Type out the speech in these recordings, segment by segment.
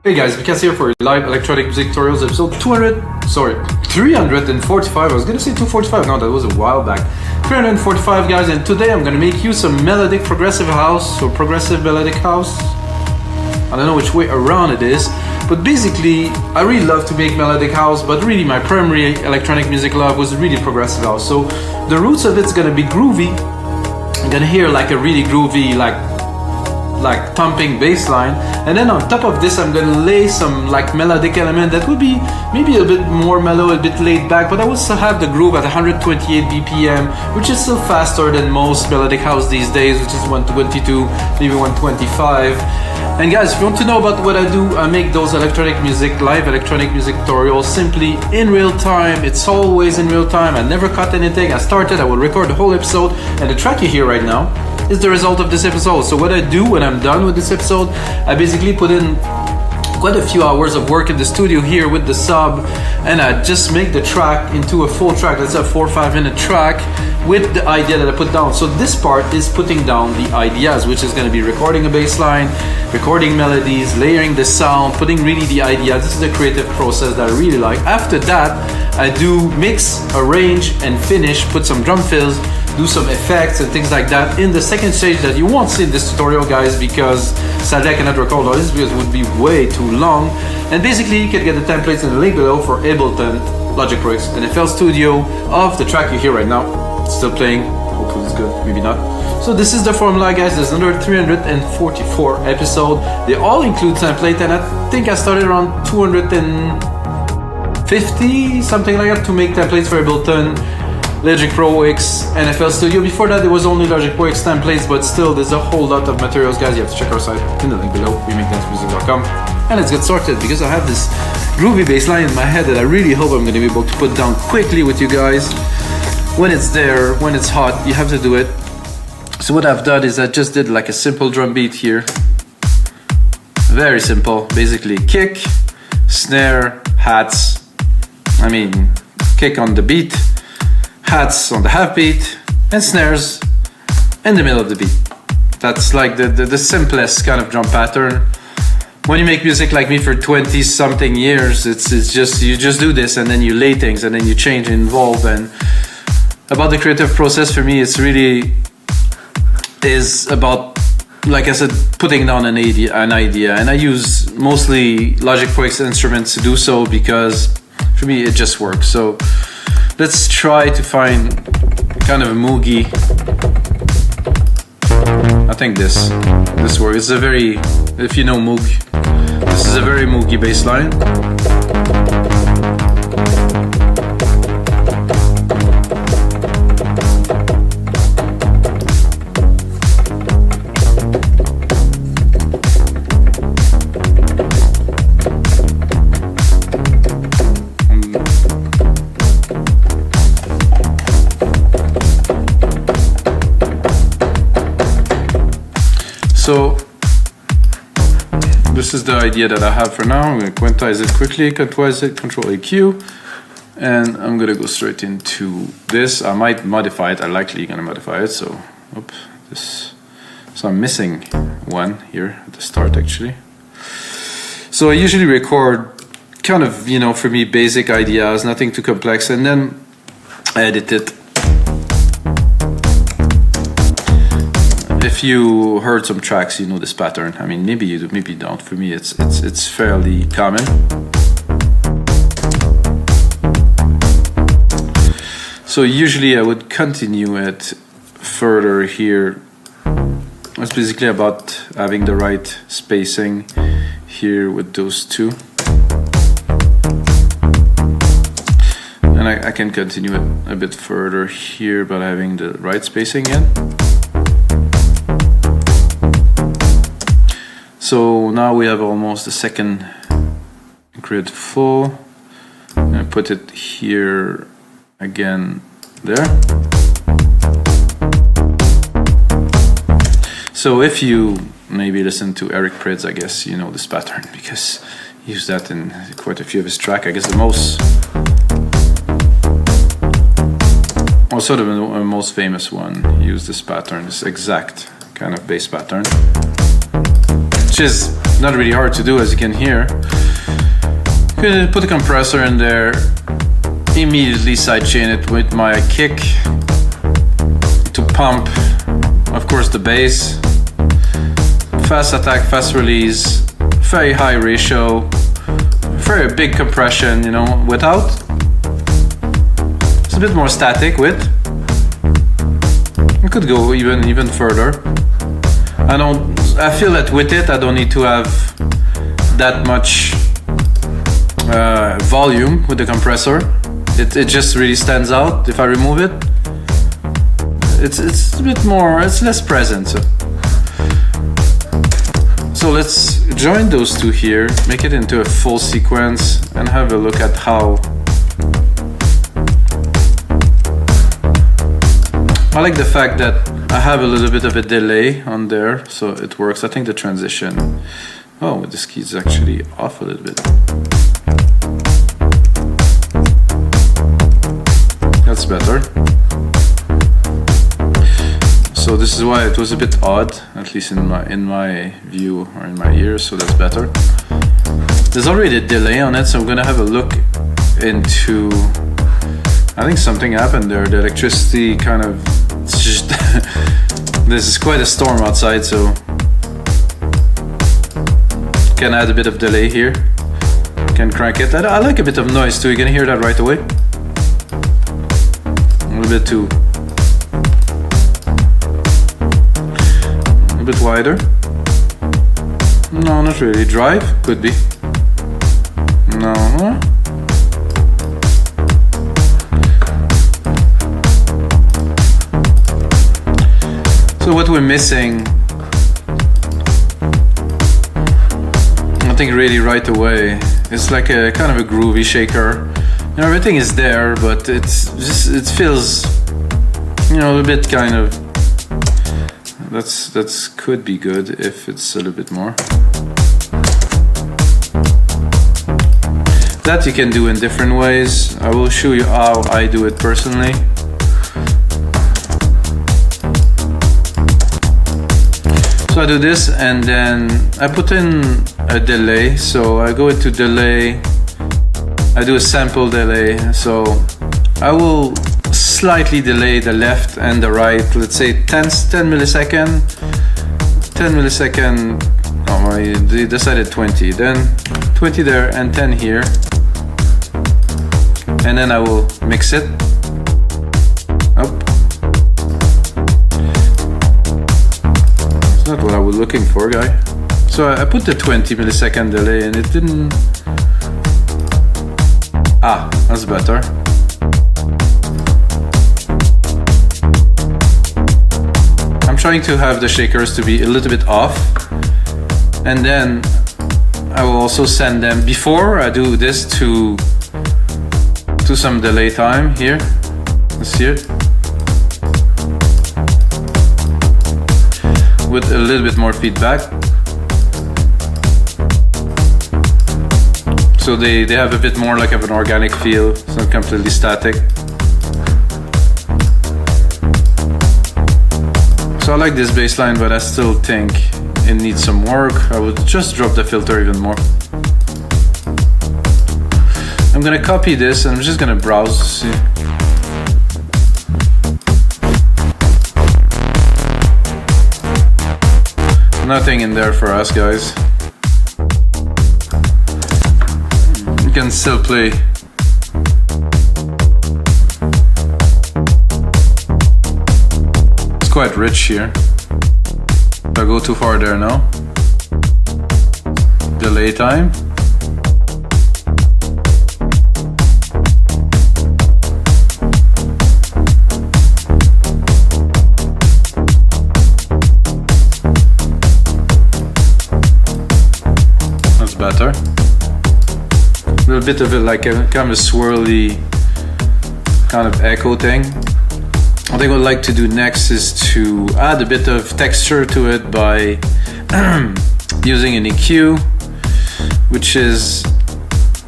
Hey guys, Vikas here for live electronic music tutorials episode 345. I was gonna say 245, no, that was a while back. 345 guys, and today I'm gonna make you some melodic progressive house or progressive melodic house. I don't know which way around it is, but basically I really love to make melodic house, but really my primary electronic music love was really progressive house. So the roots of it's gonna be groovy. You're gonna hear like a really groovy, like thumping bass line, and then on top of this I'm gonna lay some like melodic element that would be maybe a bit more mellow, a bit laid back, but I will still have the groove at 128 BPM, which is still faster than most melodic house these days, which is 122, maybe 125. And guys, if you want to know about what I do, I make those electronic music, live electronic music tutorials simply in real time. It's always in real time. I never cut anything. I will record the whole episode, and the track you hear right now is the result of this episode. So what I do when I'm done with this episode, I basically put in quite a few hours of work in the studio here with the sub, and I just make the track into a full track. That's a 4 or 5 minute track with the idea that I put down. So this part is putting down the ideas, which is going to be recording a bass line, recording melodies, layering the sound, putting really the idea. This is the creative process that I really like. After that, I do mix, arrange, and finish, put some drum fills, do some effects and things like that in the second stage that you won't see in this tutorial, guys, because sadly I cannot record all this because it would be way too long. And basically you can get the templates in the link below for Ableton, LogicProX, and FLStudio of the track you hear right now. It's still playing, hopefully it's good, maybe not. So this is the formula, guys. There's another 344 episode. They all include template, and I think I started around 250, something like that, to make templates for Ableton, LogicProX, and FLStudio. Before that, there was only LogicProX templates, but still, there's a whole lot of materials, guys. You have to check our site in the link below, remakdancemusic.com. And let's get started, because I have this groovy bass line in my head that I really hope I'm going to be able to put down quickly with you guys. When it's there, when it's hot, you have to do it. So what I've done is I just did like a simple drum beat here. Very simple, basically kick, snare, hats. Kick on the beat, hats on the half beat, and snares in the middle of the beat. That's like the simplest kind of drum pattern. When you make music like me for 20 something years, it's just, you just do this, and then you lay things, and then you change and evolve. And about the creative process, for me, it's really is about, like I said, putting down an idea, and I use mostly LogicProX instruments to do so, because for me it just works. So let's try to find kind of a moogie. I think this works. It's a very, if you know Moog, this is a very moogie bass line. So this is the idea that I have for now. I'm going to quantize it quickly, quantize it, Control AQ, and I'm going to go straight into this. I might modify it. I'm likely going to modify it. So, so I'm missing one here at the start, actually. So I usually record kind of, for me, basic ideas, nothing too complex, and then I edit it. If you heard some tracks, you know this pattern. Maybe you do, maybe you don't. For me, it's fairly common. So usually I would continue it further here. It's basically about having the right spacing here with those two. And I can continue it a bit further here by having the right spacing again. So now we have almost a second grid full. I'm going to put it here again there. So if you maybe listen to Eric Prydz, I guess you know this pattern, because he used that in quite a few of his tracks. I guess the most Also the most famous one used this pattern, this exact kind of bass pattern, which is not really hard to do, as you can hear. I'm gonna put a compressor in there, immediately sidechain it with my kick to pump, of course, the bass. Fast attack, fast release, very high ratio, very big compression, you know, without. It's a bit more static with. I could go even further. I feel that with it, I don't need to have that much volume with the compressor. It just really stands out. If I remove it, it's a bit more, it's less present. So let's join those two here, make it into a full sequence, and have a look at how. I like the fact that I have a little bit of a delay on there, so it works. I think the transition, oh, this key is actually off a little bit. That's better. So this is why it was a bit odd, at least in my view or in my ears, so that's better. There's already a delay on it, so I'm gonna have a look into, I think something happened there. The electricity kind of, it's just this is quite a storm outside, so can add a bit of delay here. Can crank it. I like a bit of noise too. You're gonna hear that right away. A little bit too. A bit wider. No, not really. Drive? Could be. No. So what we're missing, I think really right away, it's like a kind of a groovy shaker. You know, everything is there, but it's just, it feels, you know, a bit kind of, that's could be good if it's a little bit more. That you can do in different ways. I will show you how I do it personally. So I do this and then I put in a delay. So I go into delay, I do a sample delay. So I will slightly delay the left and the right, let's say 10 millisecond, 10 millisecond, oh, I decided 20, then 20 there and 10 here. And then I will mix it up. It's not what I was looking for, guy. So I put the 20 millisecond delay and it didn't. Ah, that's better. I'm trying to have the shakers to be a little bit off, and then I will also send them before I do this to some delay time here. Let's see it. With a little bit more feedback. So they have a bit more like of an organic feel. It's not completely static. So I like this bass line, but I still think it needs some work. I would just drop the filter even more. I'm gonna copy this and I'm just gonna browse to see. Nothing in there for us, guys. You can still play. It's quite rich here. If I go too far there now. Delay time. Better. A little bit of it like a kind of a swirly kind of echo thing. What I would like to do next is to add a bit of texture to it by using an EQ, which is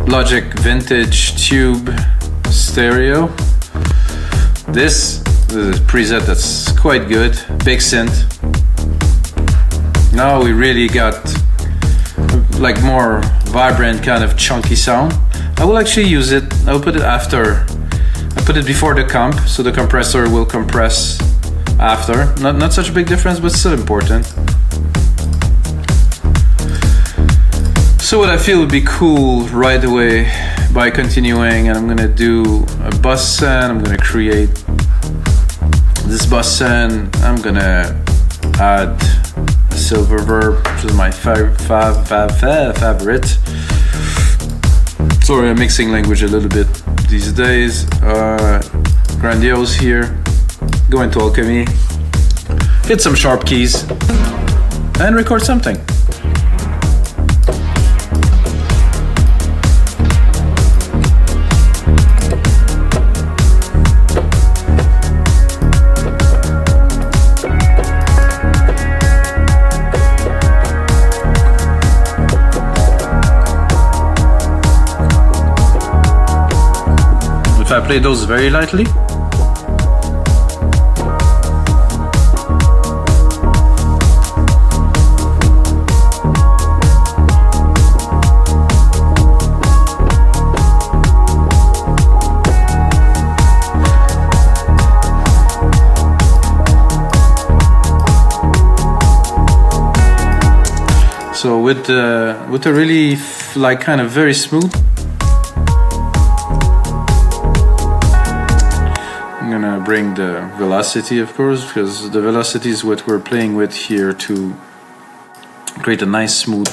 Logic Vintage Tube Stereo. This is a preset that's quite good, big synth. Now we really got like more vibrant kind of chunky sound, I will actually use it. I'll put it after. I put it before the comp, so the compressor will compress after. Not such a big difference, but still important. So what I feel would be cool right away by continuing, and I'm gonna do a bus send. I'm gonna create this bus send. I'm gonna add a silver verb, which is my favorite. Sorry, I'm mixing language a little bit these days. Grandiose here. Go into Alchemy. Hit some sharp keys and record something. If I play those very lightly, so with the really like kind of very smooth, bring the velocity, of course, because the velocity is what we're playing with here to create a nice smooth.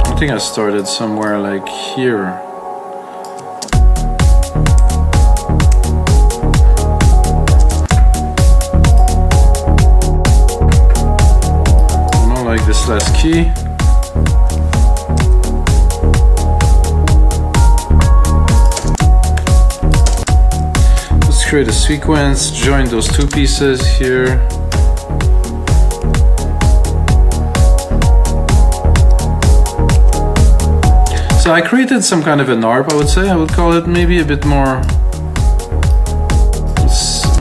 I think I started somewhere like here. This last key. Let's create a sequence, join those two pieces here. So I created some kind of an ARP, I would say. I would call it maybe a bit more.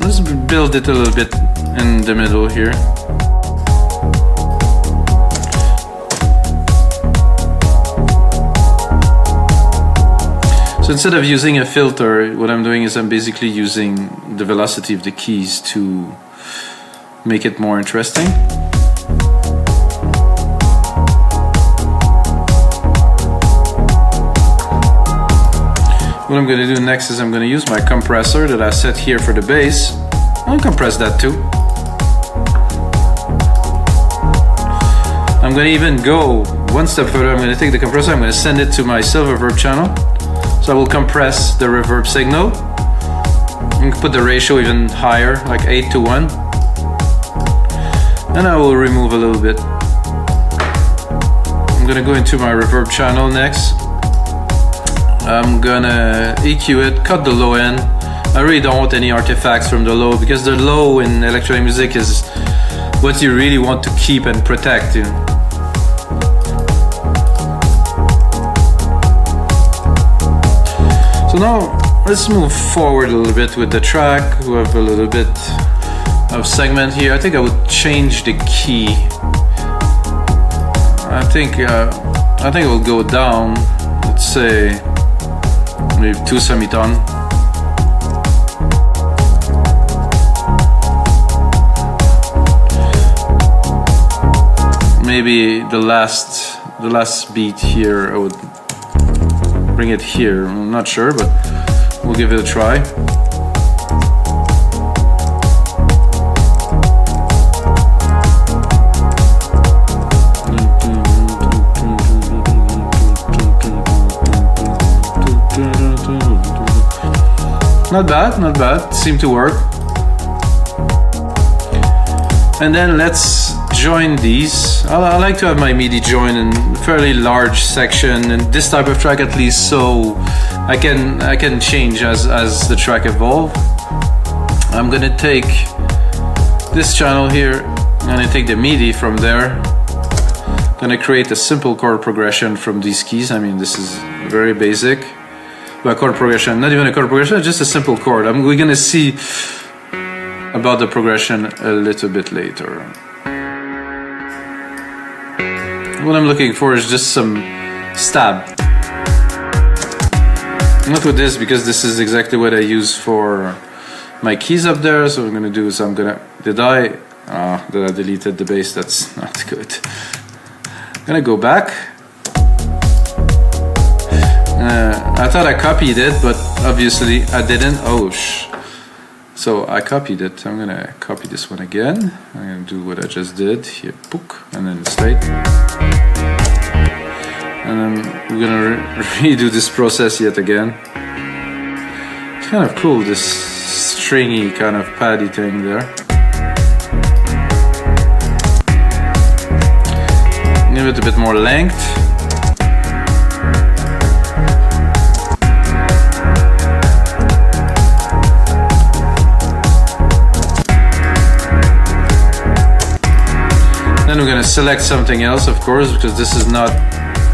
Let's build it a little bit in the middle here. So instead of using a filter, what I'm doing is I'm basically using the velocity of the keys to make it more interesting. What I'm going to do next is I'm going to use my compressor that I set here for the bass. I'll compress that too. I'm going to even go one step further. I'm going to take the compressor, I'm going to send it to my silver verb channel. So I will compress the reverb signal and put the ratio even higher, like 8:1. And I will remove a little bit. I'm gonna go into my reverb channel next. I'm gonna EQ it, cut the low end. I really don't want any artifacts from the low, because the low in electronic music is what you really want to keep and protect. So now let's move forward a little bit with the track. We have a little bit of segment here. I think I would change the key. I think it will go down. Let's say maybe 2 semitone. Maybe the last beat here I would bring it here. I'm not sure, but we'll give it a try. Not bad, not bad. Seemed to work. And then let's join these. I like to have my MIDI join in a fairly large section, and this type of track at least, so I can change as the track evolves. I'm gonna take this channel here, I'm gonna take the MIDI from there. Gonna create a simple chord progression from these keys. I mean, this is very basic. But chord progression, not even a chord progression, just a simple chord. We're gonna see about the progression a little bit later. What I'm looking for is just some stab. Not with this, because this is exactly what I use for my keys up there. So what I'm gonna do is did I deleted the bass? That's not good. I'm gonna go back. I thought I copied it, but obviously I didn't. So I copied it. I'm gonna copy this one again. I'm gonna do what I just did here, book, and then straight. And then we're gonna redo this process yet again. It's kind of cool, this stringy kind of paddy thing there. Give it a bit more length. Then we're gonna select something else, of course, because this is not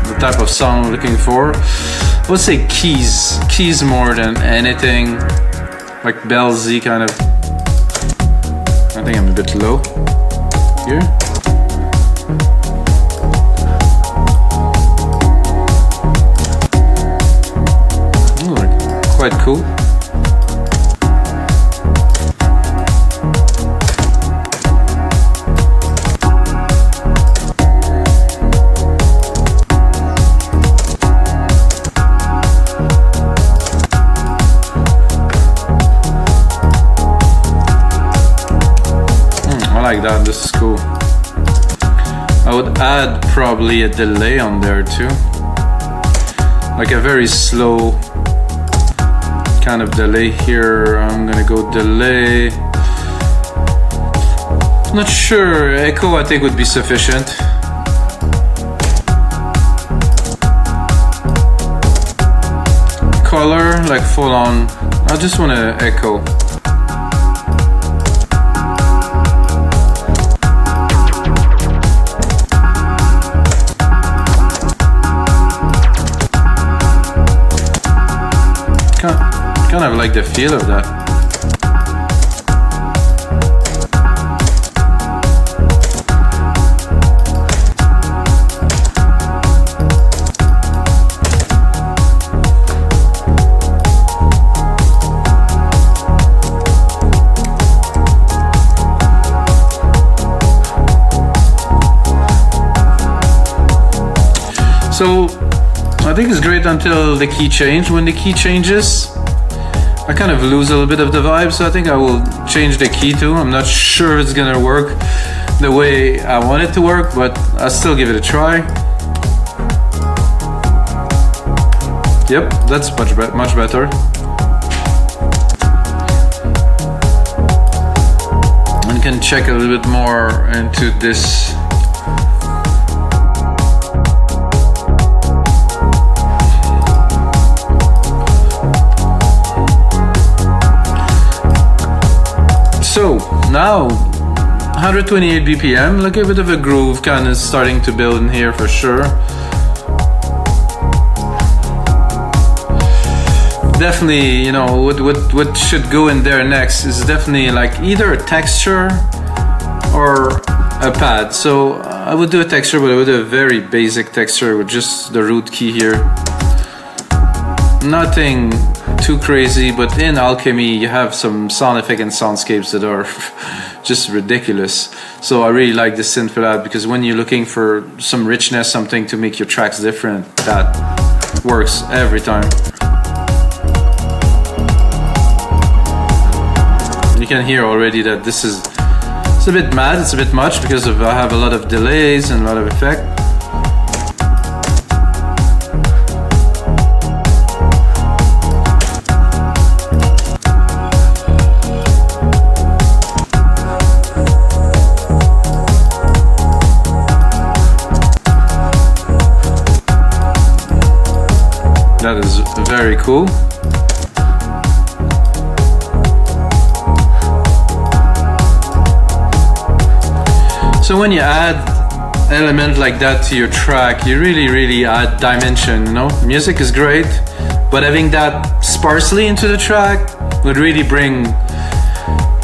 the type of sound we're looking for. I would say keys more than anything, like bell-Z kind of. I think I'm a bit low here. Quite cool. I like that, this is cool. I would add probably a delay on there too. Like a very slow kind of delay here. I'm gonna go delay. Not sure, echo I think would be sufficient. Color, like full on. I just wanna echo. Kind of like the feel of that. So I think it's great until the key change. When the key changes, I kind of lose a little bit of the vibe, so I think I will change the key too. I'm not sure if it's gonna work the way I want it to work, but I'll still give it a try. Yep, that's much better. And can check a little bit more into this. So now 128 BPM, like a bit of a groove kind of starting to build in here for sure. Definitely, you know, what should go in there next is definitely like either a texture or a pad. So I would do a texture, but I would do a very basic texture with just the root key here. Nothing too crazy, but in Alchemy you have some sound effect and soundscapes that are just ridiculous. So I really like this synth for that, because when you're looking for some richness, something to make your tracks different, that works every time. You can hear already that it's a bit mad, it's a bit much, because I have a lot of delays and a lot of effect. That is very cool. So when you add element like that to your track, you really add dimension, you know? Music is great, but having that sparsely into the track would really bring,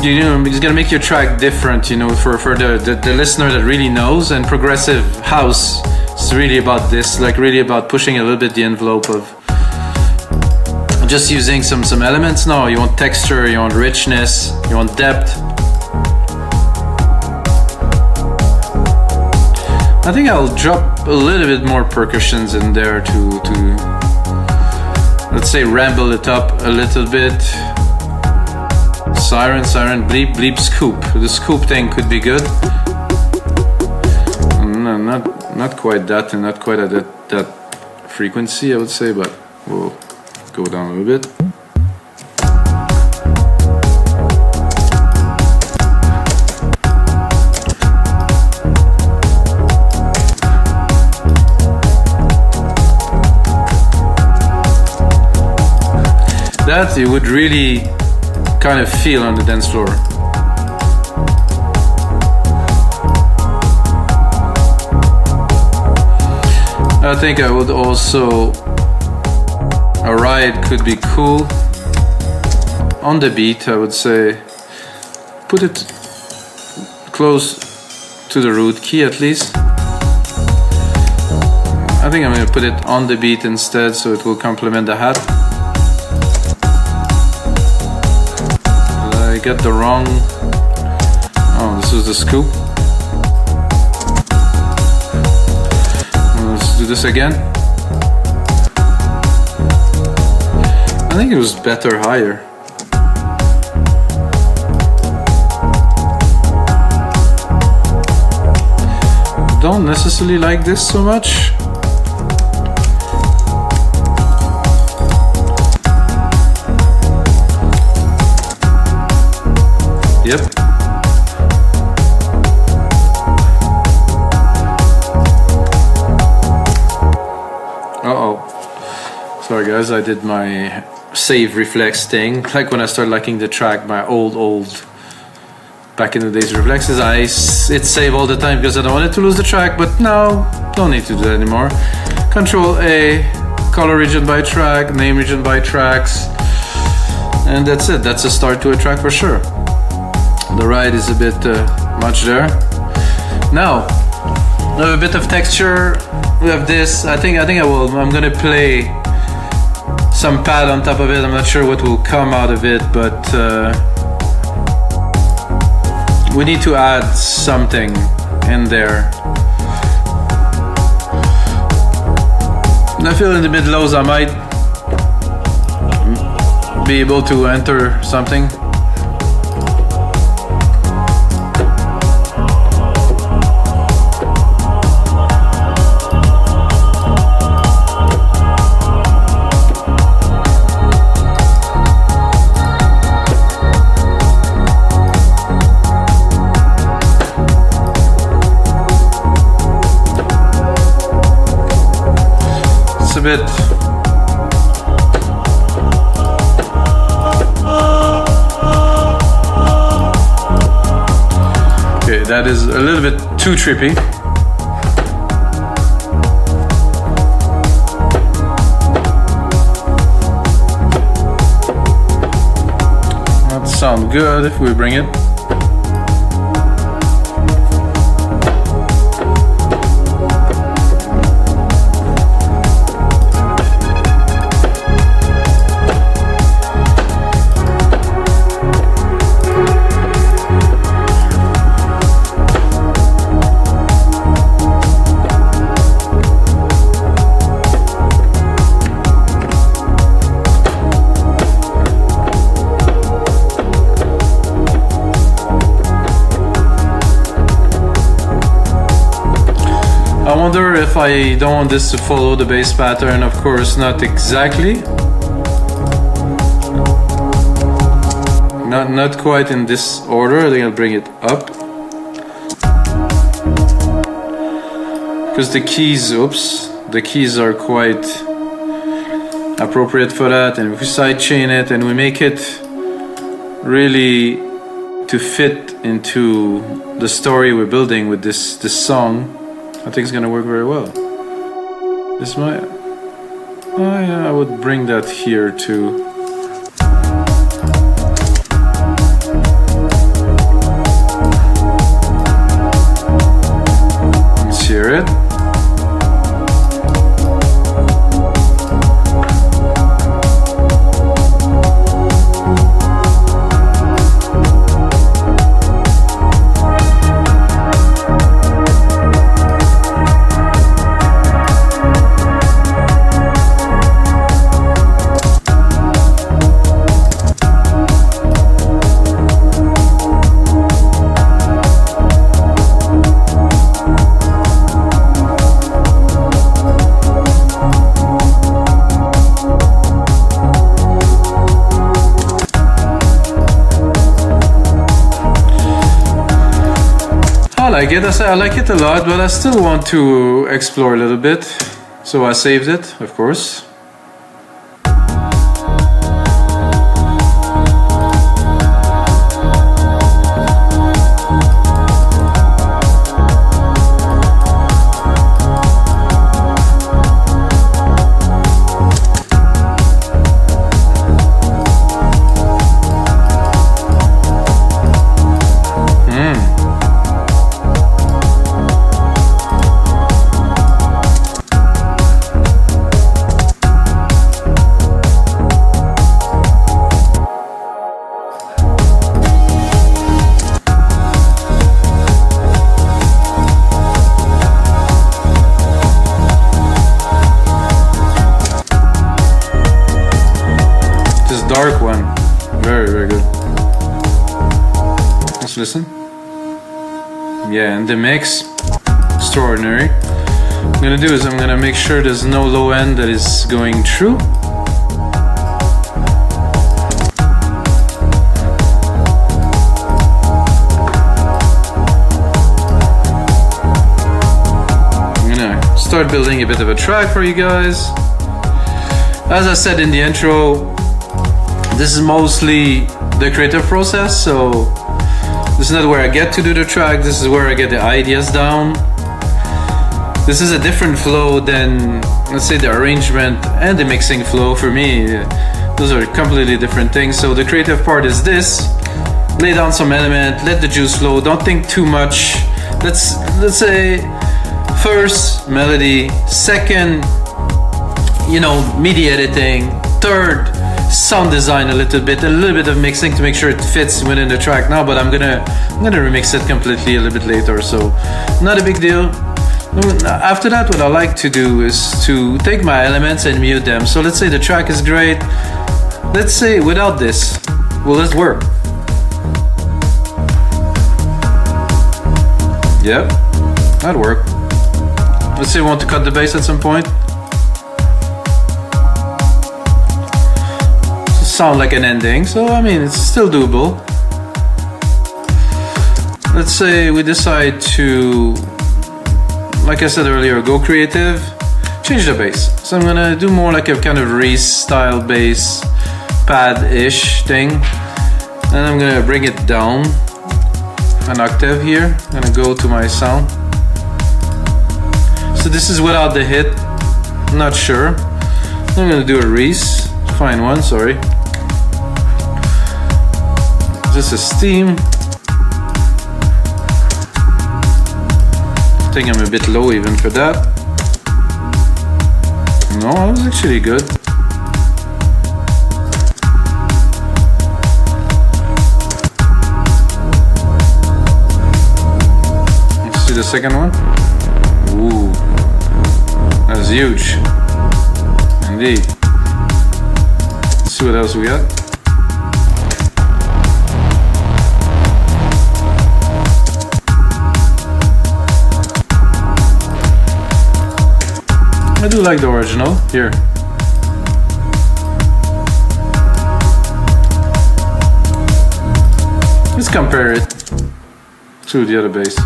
you know, it's gonna make your track different, you know, for the listener that really knows. And progressive house is really about this, like really about pushing a little bit the envelope of just using some elements. No, you want texture, you want richness, you want depth. I think I'll drop a little bit more percussions in there to let's say ramble it up a little bit. Siren, bleep, bleep, scoop. The scoop thing could be good. No, not quite that, and not quite at that frequency, I would say, but we'll go down a little bit. That you would really kind of feel on the dance floor. I think I would also, a ride could be cool on the beat. I would say put it close to the root key at least. I think I'm going to put it on the beat instead, so it will complement the hat. I got the wrong, oh, this is the scoop. Let's do this again. I think it was better higher. Don't necessarily like this so much. Yep. Uh-oh. Sorry guys, I did my save reflex thing. Like when I started liking the track, my old back in the days reflexes, it save all the time because I don't want it to lose the track, but now don't need to do that anymore. Control A, color region by track, name region by tracks, and that's it. That's a start to a track for sure. The ride is a bit much there. Now, we have a bit of texture. We have this. I think I'm gonna play some pad on top of it. I'm not sure what will come out of it, but we need to add something in there. And I feel in the mid lows I might be able to enter something. A bit. Okay, that is a little bit too trippy. That sounds good if we bring it. I wonder if I don't want this to follow the bass pattern. Of course, not exactly. Not quite in this order. I think I'll bring it up. Because the keys are quite appropriate for that. And if we sidechain it and we make it really to fit into the story we're building with this song, I think it's gonna work very well. This might... Oh yeah, I would bring that here too. Let's hear it. I like it a lot, but I still want to explore a little bit, so I saved it, of course. Dark one, very good. Let's listen. Yeah, and the mix, extraordinary. What I'm gonna do is I'm gonna make sure there's no low end that is going through. I'm gonna start building a bit of a track for you guys. As I said in the intro, this is mostly the creative process, so this is not where I get to do the track, this is where I get the ideas down. This is a different flow than, let's say, the arrangement and the mixing flow. For me, those are completely different things. So the creative part is this: lay down some element, let the juice flow, don't think too much. Let's say first melody, second, MIDI editing, third sound design a little bit of mixing to make sure it fits within the track now, but I'm gonna remix it completely a little bit later, so not a big deal. After that, what I like to do is to take my elements and mute them. So let's say the track is great. Let's say without this, will it work? Yep, that'd work. Let's say we want to cut the bass at some point. Sound like an ending, so I mean it's still doable. Let's say we decide to, like I said earlier, go creative, change the bass. So I'm gonna do more like a kind of Reese style bass pad-ish thing, and I'm gonna bring it down an octave here. I'm gonna go to my sound. So this is without the hit, I'm not sure. I'm gonna do a Reese, fine one, sorry. Just a steam. I think I'm a bit low even for that. No, that was actually good. Let's see the second one. Ooh, that's huge. Indeed. Let's see what else we got. I do like the original here. Let's compare it to the other bass.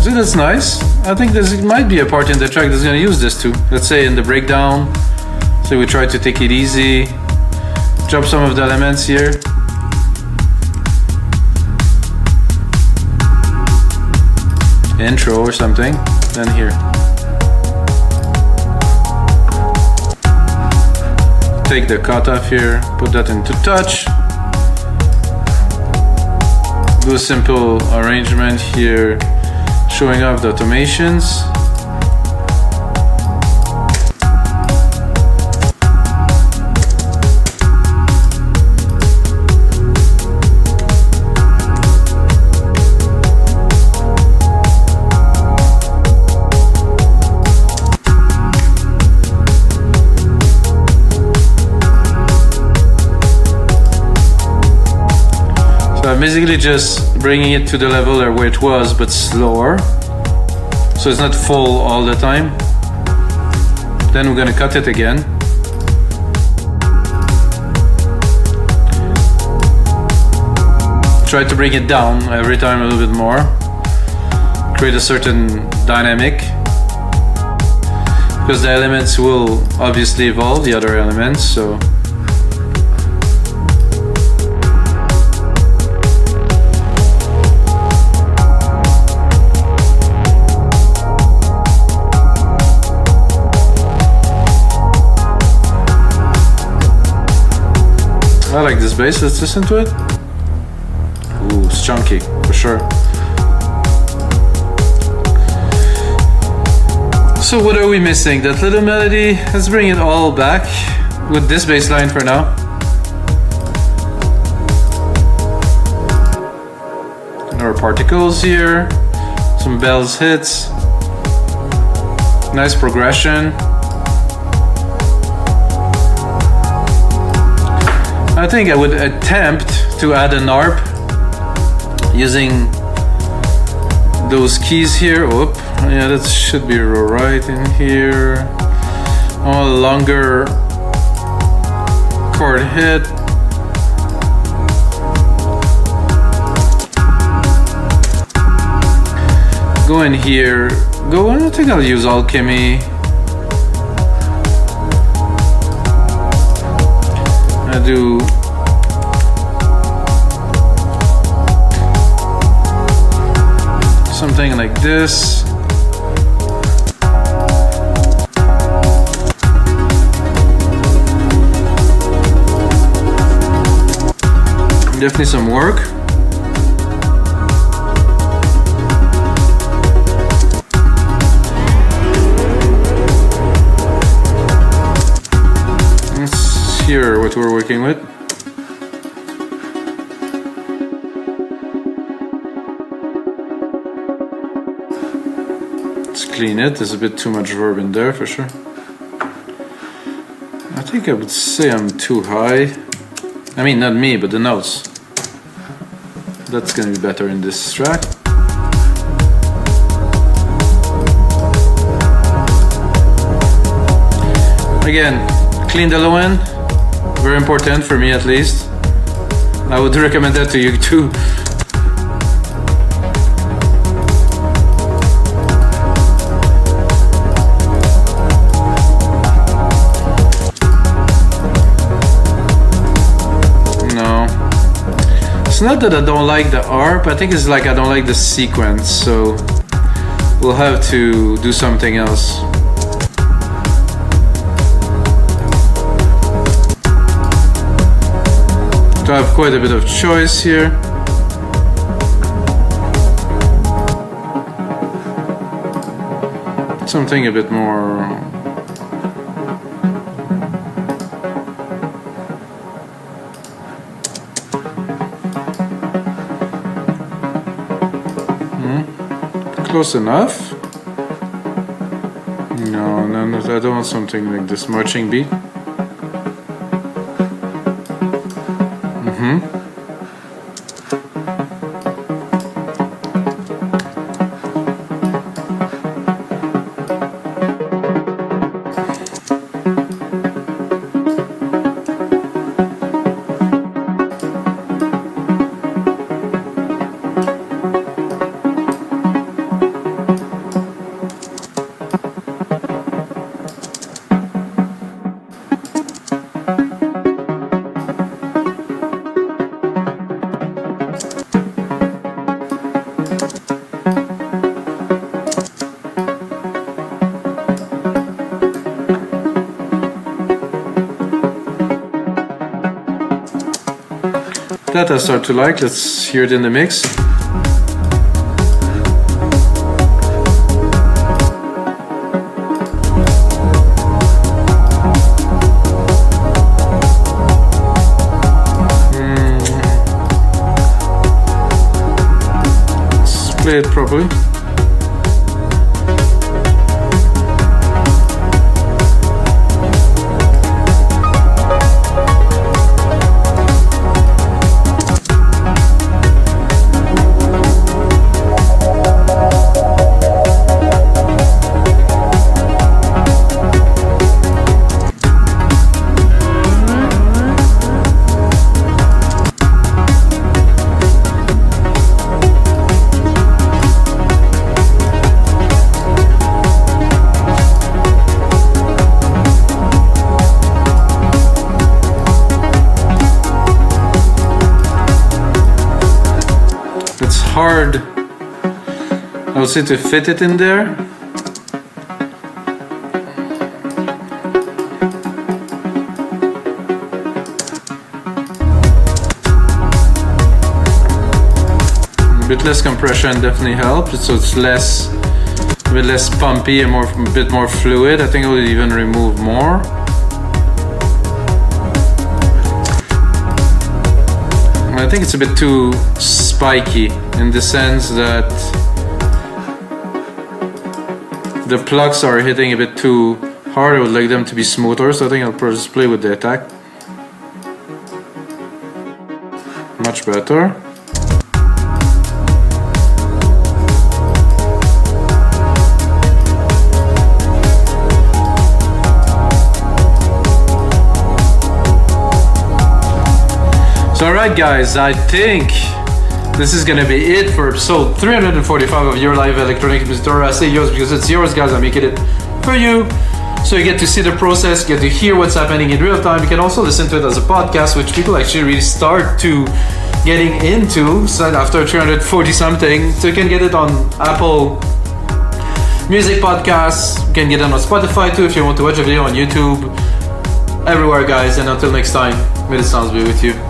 So that's nice. I think there might be a part in the track that's going to use this too. Let's say in the breakdown. So we try to take it easy. Drop some of the elements here. Intro or something, then here. Take the cutoff here, put that into touch. Do a simple arrangement here, showing off the automations. I'm basically just bringing it to the level where it was, but slower. So it's not full all the time. Then we're gonna cut it again. Try to bring it down every time a little bit more. Create a certain dynamic. Because the elements will obviously evolve, the other elements, so. I like this bass, let's listen to it. Ooh, it's chunky, for sure. So what are we missing? That little melody, let's bring it all back with this bass line for now. Our particles here, some bells hits, nice progression. I think I would attempt to add an ARP using those keys here. Oop, yeah, that should be right in here. A longer chord hit. Go in here. I think I'll use Alchemy. I do something like this. Definitely some work. Let's hear what we're working with. Let's clean it. There's a bit too much verb in there for sure. I think I would say I'm too high. I mean, not me, but the notes. That's gonna be better in this track. Again, clean the low end. Very important for me at least. I would recommend that to you too. It's not that I don't like the ARP, I think it's like I don't like the sequence, so we'll have to do something else. So I have quite a bit of choice here. Something a bit more. Close enough. No, I don't want something like this marching beat. I start to like. Let's hear it in the mix. Let's play it properly. Hard, I would say, to fit it in there. A bit less compression definitely helps, so it's less, a bit less pumpy and a bit more fluid. I think it would even remove more. I think it's a bit too spiky in the sense that the plucks are hitting a bit too hard. I would like them to be smoother, so I think I'll just play with the attack. Much better. So alright guys, I think this is gonna be it for episode 345 of your live electronic music tutorial. I say yours because it's yours, guys. I'm making it for you, so you get to see the process, get to hear what's happening in real time. You can also listen to it as a podcast, which people actually really start to getting into. So after 340 something, so you can get it on Apple Music Podcasts. You can get it on Spotify too if you want to watch a video on YouTube. Everywhere, guys. And until next time, may the sounds be with you.